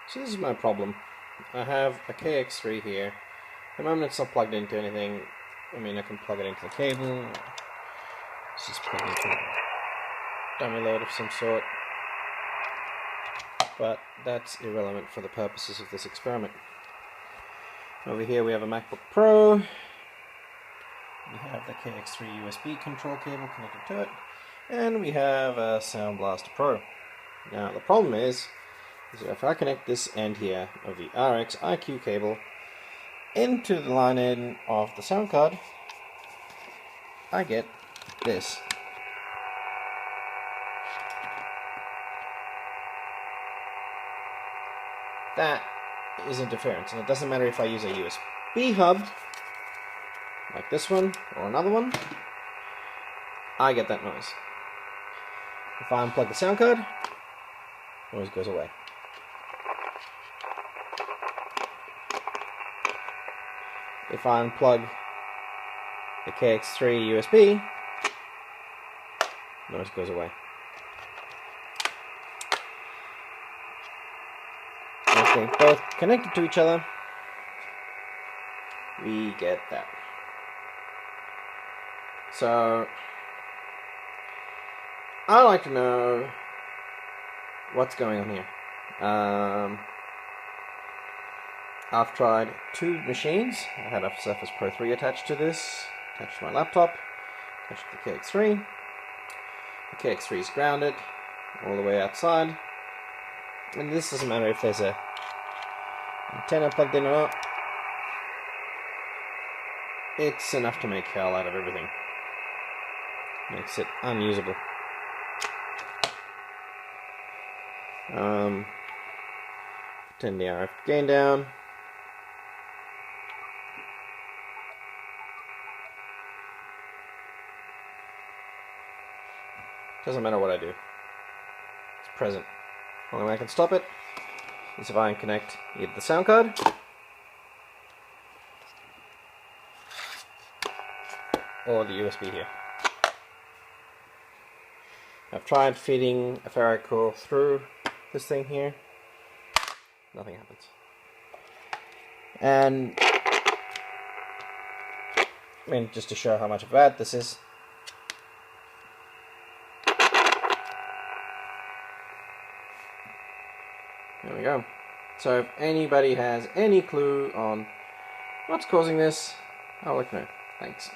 So this is my problem. I have a KX3 here. At the moment it's not plugged into anything. I mean, I can plug it into the cable. It's just plugged into a dummy load of some sort. But that's irrelevant for the purposes of this experiment. Over here we have a MacBook Pro. We have the KX3 USB control cable connected to it. And we have a Sound Blaster Pro. Now the problem is that if I connect this end here of the RX IQ cable into the line in of the sound card, I get this. That is interference, and it doesn't matter if I use a USB hub like this one or another one, I get that noise. If I unplug the sound card, noise goes away. If I unplug the KX3 USB, noise goes away. If they're both connected to each other, we get that. So, I'd like to know what's going on here. I've tried two machines. I had a Surface Pro 3 attached to this, attached to my laptop, attached to the KX3. The KX3 is grounded all the way outside, and this doesn't matter if there's a antenna plugged in or not. It's enough to make hell out of everything. Makes it unusable. Turn the RF gain down. Doesn't matter what I do. It's present. Only way I can stop it is if I can connect either the sound card or the USB here. I've tried feeding a Faraday coil through this thing here. Nothing happens. And I mean, just to show how much of bad this is. There we go. So if anybody has any clue on what's causing this, I'll let you know. Thanks.